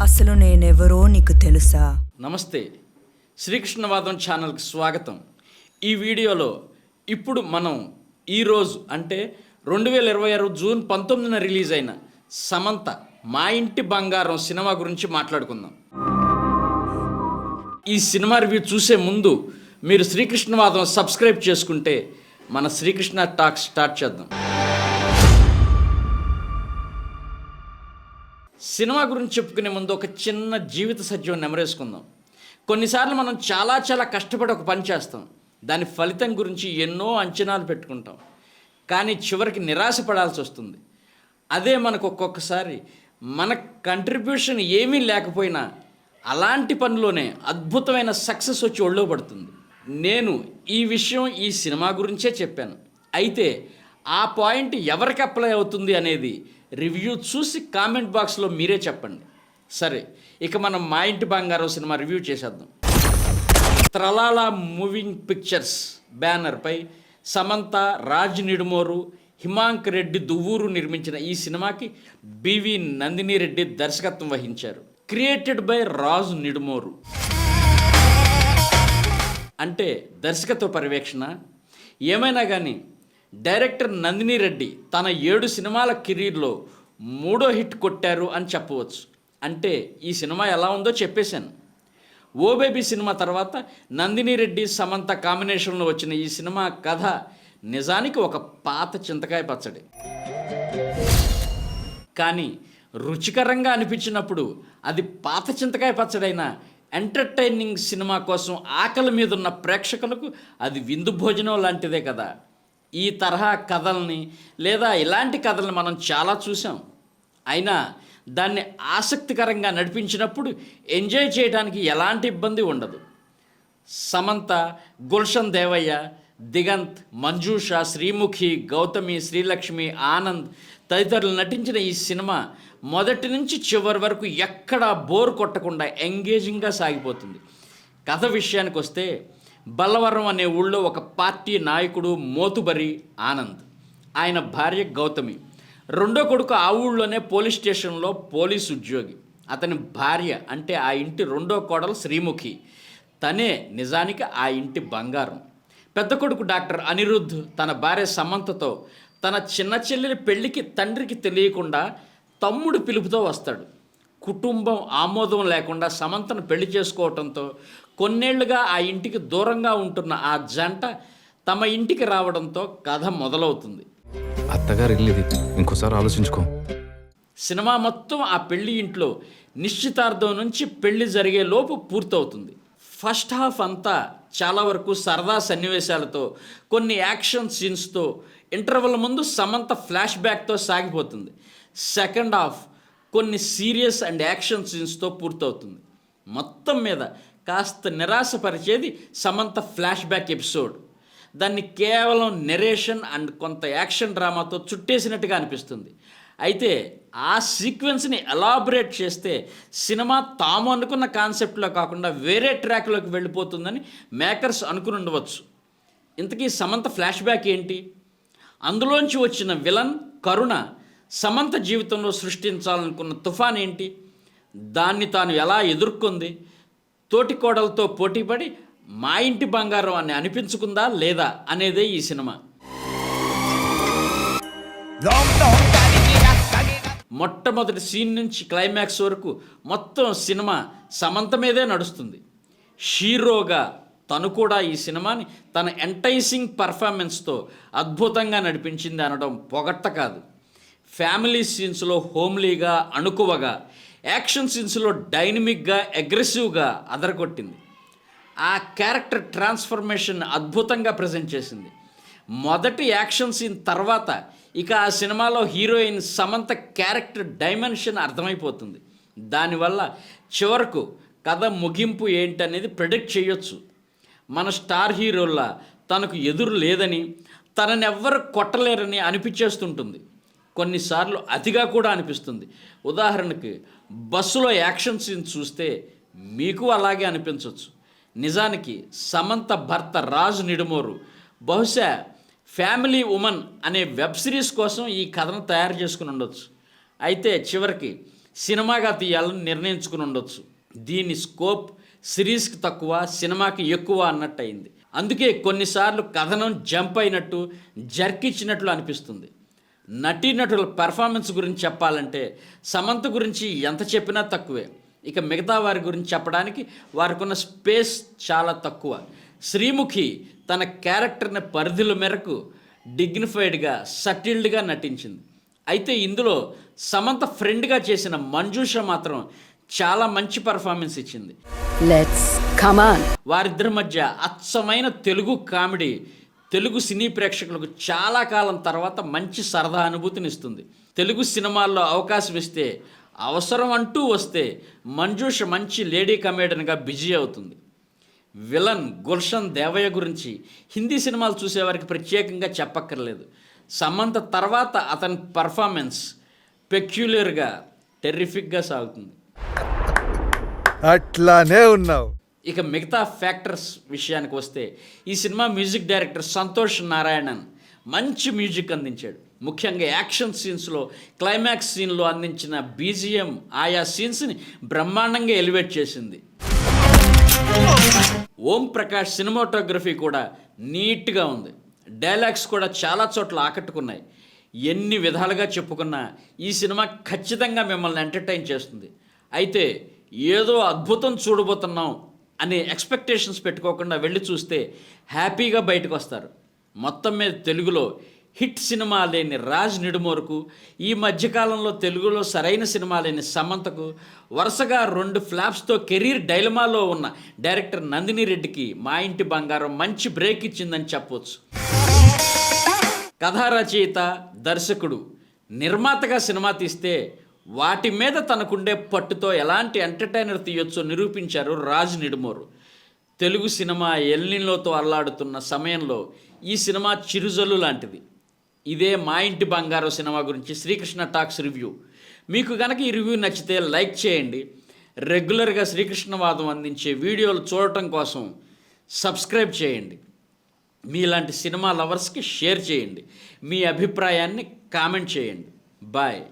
అసలు నేనెవరో నీకు తెలుసా? నమస్తే, శ్రీకృష్ణవాదం ఛానల్కి స్వాగతం. ఈ వీడియోలో ఇప్పుడు మనం ఈరోజు అంటే 2026 జూన్ 19న రిలీజ్ అయిన సమంత మా ఇంటి బంగారం సినిమా గురించి మాట్లాడుకుందాం. ఈ సినిమా రివ్యూ చూసే ముందు మీరు శ్రీకృష్ణవాదం సబ్స్క్రైబ్ చేసుకుంటే మన శ్రీకృష్ణ టాక్ స్టార్ట్ చేద్దాం. సినిమా గురించి చెప్పుకునే ముందు ఒక చిన్న జీవిత సత్యం నెమరేసుకుందాం. కొన్నిసార్లు మనం చాలా కష్టపడి ఒక పని చేస్తాం. దాని ఫలితం గురించి ఎన్నో అంచనాలు పెట్టుకుంటాం, కానీ చివరికి నిరాశపడాల్సి వస్తుంది. అదే మనకు ఒక్కొక్కసారి మన కంట్రిబ్యూషన్ ఏమీ లేకపోయినా అలాంటి పనిలోనే అద్భుతమైన సక్సెస్ వచ్చి ఒళ్ళో పడుతుంది. నేను ఈ విషయం ఈ సినిమా గురించే చెప్పాను. అయితే ఆ పాయింట్ ఎవరికి అప్లై అవుతుంది అనేది రివ్యూ చూసి కామెంట్ బాక్స్లో మీరే చెప్పండి. సరే, ఇక మనం మా ఇంటి బంగారం సినిమా రివ్యూ చేసేద్దాం. త్రలాలా మూవింగ్ పిక్చర్స్ బ్యానర్పై సమంత, రాజ్ నిడుమోరు, హిమాంక్ రెడ్డి దువ్వూరు నిర్మించిన ఈ సినిమాకి బివి నందిని రెడ్డి దర్శకత్వం వహించారు. క్రియేటెడ్ బై రాజ్ నిడుమోరు అంటే దర్శకత్వ పర్యవేక్షణ. ఏమైనా కానీ డైరెక్టర్ నందిని రెడ్డి తన 7 సినిమాల కెరీర్లో 3వ హిట్ కొట్టారు అని చెప్పవచ్చు. అంటే ఈ సినిమా ఎలా ఉందో చెప్పేశాను. ఓ బేబీ సినిమా తర్వాత నందిని రెడ్డి, సమంత కాంబినేషన్లో వచ్చిన ఈ సినిమా కథ నిజానికి ఒక పాత చింతకాయ పచ్చడి. కానీ రుచికరంగా అనిపించినప్పుడు అది పాత చింతకాయ పచ్చడైనా ఎంటర్టైనింగ్ సినిమా కోసం ఆకలి మీద ఉన్న ప్రేక్షకులకు అది విందు భోజనం లాంటిదే కదా. ఈ తరహా కథల్ని లేదా ఇలాంటి కథల్ని మనం చాలా చూసాం. అయినా దాన్ని ఆసక్తికరంగా నడిపించినప్పుడు ఎంజాయ్ చేయడానికి ఎలాంటి ఇబ్బంది ఉండదు. సమంత, గుల్షన్ దేవయ్య, దిగంత్, మంజూష, శ్రీముఖి, గౌతమి, శ్రీలక్ష్మి, ఆనంద్ తదితరులు నటించిన ఈ సినిమా మొదటి నుంచి చివరి వరకు ఎక్కడా బోర్ కొట్టకుండా ఎంగేజింగ్గా సాగిపోతుంది. కథ విషయానికి వస్తే, బల్లవరం అనే ఊళ్ళో ఒక పార్టీ నాయకుడు మోతుబరి ఆనంద్, ఆయన భార్య గౌతమి. రెండో కొడుకు ఆ ఊళ్ళోనే పోలీస్ స్టేషన్లో పోలీసు ఉద్యోగి. అతని భార్య అంటే ఆ ఇంటి రెండో కోడలు శ్రీముఖి. తనే నిజానికి ఆ ఇంటి బంగారం. పెద్ద కొడుకు డాక్టర్ అనిరుద్ధ్ తన భార్య సమంతతో తన చిన్న చెల్లెలి పెళ్లికి తండ్రికి తెలియకుండా తమ్ముడు పిలుపుతో వస్తాడు. కుటుంబం ఆమోదం లేకుండా సమంతను పెళ్లి చేసుకోవడంతో కొన్నేళ్లుగా ఆ ఇంటికి దూరంగా ఉంటున్న ఆ జంట తమ ఇంటికి రావడంతో కథ మొదలవుతుంది. అత్తగారు ఇల్లు ఇంకోసారి ఆలోచించుకో. సినిమా మొత్తం ఆ పెళ్లి ఇంట్లో నిశ్చితార్థం నుంచి పెళ్లి జరిగే లోపు పూర్తవుతుంది. ఫస్ట్ హాఫ్ అంతా చాలా వరకు సరదా సన్నివేశాలతో, కొన్ని యాక్షన్ సీన్స్తో, ఇంటర్వెల్ ముందు సమంత ఫ్లాష్ బ్యాక్తో సాగిపోతుంది. సెకండ్ హాఫ్ కొన్ని సీరియస్ అండ్ యాక్షన్ సీన్స్తో పూర్తవుతుంది. మొత్తం మీద కాస్త నిరాశపరిచేది సమంత ఫ్లాష్ బ్యాక్ ఎపిసోడ్. దాన్ని కేవలం నెరేషన్ అండ్ కొంత యాక్షన్ డ్రామాతో చుట్టేసినట్టుగా అనిపిస్తుంది. అయితే ఆ సీక్వెన్స్ని ఎలాబరేట్ చేస్తే సినిమా తాము అనుకున్న కాన్సెప్ట్లో కాకుండా వేరే ట్రాక్లోకి వెళ్ళిపోతుందని మేకర్స్ అనుకుని ఉండవచ్చు. ఇంతకీ సమంత ఫ్లాష్ బ్యాక్ ఏంటి? అందులోంచి వచ్చిన విలన్ కరుణ సమంత జీవితంలో సృష్టించాలనుకున్న తుఫాన్ ఏంటి? దాన్ని తాను ఎలా ఎదుర్కొంది? తోటి కోడలతో పోటీపడి మా ఇంటి బంగారం అని అనిపించుకుందా లేదా అనేదే ఈ సినిమా. మొట్టమొదటి సీన్ నుంచి క్లైమాక్స్ వరకు మొత్తం సినిమా సమంత మీదే నడుస్తుంది. హీరోగా తను కూడా ఈ సినిమాని తన ఎంటైసింగ్ పర్ఫార్మెన్స్తో అద్భుతంగా నడిపించింది అనడం పొగట్ట కాదు. ఫ్యామిలీ సీన్స్లో హోమ్లీగా, అణుకువగా, యాక్షన్ సీన్స్లో డైనమిక్గా, అగ్రెసివ్గా అదరగొట్టింది. ఆ క్యారెక్టర్ ట్రాన్స్ఫర్మేషన్ అద్భుతంగా ప్రజెంట్ చేసింది. మొదటి యాక్షన్ సీన్ తర్వాత ఇక ఆ సినిమాలో హీరోయిన్ సమంత క్యారెక్టర్ డైమెన్షన్ అర్థమైపోతుంది. దానివల్ల చివరకు కథ ముగింపు ఏంటనేది ప్రెడిక్ట్ చేయొచ్చు. మన స్టార్ హీరోల్లా తనకు ఎదురు లేదని, తననెవ్వరు కొట్టలేరని అనిపించేస్తుంటుంది. కొన్నిసార్లు అతిగా కూడా అనిపిస్తుంది. ఉదాహరణకి బస్సులో యాక్షన్ సీన్ చూస్తే మీకు అలాగే అనిపించవచ్చు. నిజానికి సమంత భర్త రాజ్ నిడుమోరు బహుశా ఫ్యామిలీ ఉమెన్ అనే వెబ్ సిరీస్ కోసం ఈ కథను తయారు చేసుకుని ఉండొచ్చు. అయితే చివరికి సినిమాగా తీయాలని నిర్ణయించుకుని ఉండొచ్చు. దీని స్కోప్ సిరీస్కి తక్కువ, సినిమాకి ఎక్కువ అన్నట్టు అయింది. అందుకే కొన్నిసార్లు కథనం జంప్ అయినట్టు, జర్కిచ్చినట్లు అనిపిస్తుంది. నటీనటుల పెర్ఫార్మెన్స్ గురించి చెప్పాలంటే సమంత గురించి ఎంత చెప్పినా తక్కువే. ఇక మిగతా వారి గురించి చెప్పడానికి వారికి ఉన్న స్పేస్ చాలా తక్కువ. శ్రీముఖి తన క్యారెక్టర్ని పరిధుల మేరకు డిగ్నిఫైడ్గా, సటిల్డ్గా నటించింది. అయితే ఇందులో సమంత ఫ్రెండ్గా చేసిన మంజుష మాత్రం చాలా మంచి పర్ఫార్మెన్స్ ఇచ్చింది. Let's come on. వారిద్దరి మధ్య అచ్చమైన తెలుగు కామెడీ తెలుగు సినీ ప్రేక్షకులకు చాలా కాలం తర్వాత మంచి సరదా అనుభూతినిస్తుంది. తెలుగు సినిమాల్లో అవకాశం ఇస్తే, అవసరం అంటూ వస్తే మంజుష మంచి లేడీ కమేడియన్గా బిజీ అవుతుంది. విలన్ గుల్షన్ దేవయ్య గురించి హిందీ సినిమాలు చూసేవారికి ప్రత్యేకంగా చెప్పక్కర్లేదు. సమంత తర్వాత అతని పర్ఫార్మెన్స్ పెక్యులర్గా, టెర్రిఫిక్గా సాగుతుంది. అట్లానే ఉన్నావు. ఇక మిగతా ఫ్యాక్టర్స్ విషయానికి వస్తే ఈ cinema music director Santosh Narayanan మంచి మ్యూజిక్ అందించాడు. ముఖ్యంగా యాక్షన్ సీన్స్లో, క్లైమాక్స్ సీన్లో అందించిన బీజిఎం ఆయా సీన్స్ని బ్రహ్మాండంగా ఎలివేట్ చేసింది. ఓం ప్రకాష్ సినిమాటోగ్రఫీ కూడా నీట్గా ఉంది. డైలాగ్స్ కూడా చాలా చోట్ల ఆకట్టుకున్నాయి. ఎన్ని విధాలుగా చెప్పుకున్నా ఈ సినిమా ఖచ్చితంగా మిమ్మల్ని ఎంటర్టైన్ చేస్తుంది. అయితే ఏదో అద్భుతం చూడబోతున్నాం అనే ఎక్స్పెక్టేషన్స్ పెట్టుకోకుండా వెళ్ళి చూస్తే హ్యాపీగా బయటకు వస్తారు. మొత్తం మీద తెలుగులో హిట్ సినిమా లేని రాజ్ నిడుమోరుకు, ఈ మధ్యకాలంలో తెలుగులో సరైన సినిమా లేని సమంతకు, వరుసగా 2 ఫ్లాప్స్తో కెరీర్ డైలమాలో ఉన్న డైరెక్టర్ నందిని రెడ్డికి మా ఇంటి బంగారం మంచి బ్రేక్ ఇచ్చిందని చెప్పవచ్చు. కథా రచయిత, దర్శకుడు, నిర్మాతగా సినిమా తీస్తే వాటి మీద తనకుండే పట్టుతో ఎలాంటి ఎంటర్టైనర్ తీయొచ్చో నిరూపించారు రాజ్ నిడుమోరు. తెలుగు సినిమా ఎల్నిలోతో అల్లాడుతున్న సమయంలో ఈ సినిమా చిరుజల్లు లాంటిది. ఇదే మా ఇంటి బంగారం సినిమా గురించి శ్రీకృష్ణ టాక్స్ రివ్యూ. మీకు కనుక ఈ రివ్యూ నచ్చితే లైక్ చేయండి. రెగ్యులర్గా శ్రీకృష్ణవాదం అందించే వీడియోలు చూడటం కోసం సబ్స్క్రైబ్ చేయండి. మీలాంటి సినిమా లవర్స్కి షేర్ చేయండి. మీ అభిప్రాయాన్ని కామెంట్ చేయండి. బాయ్.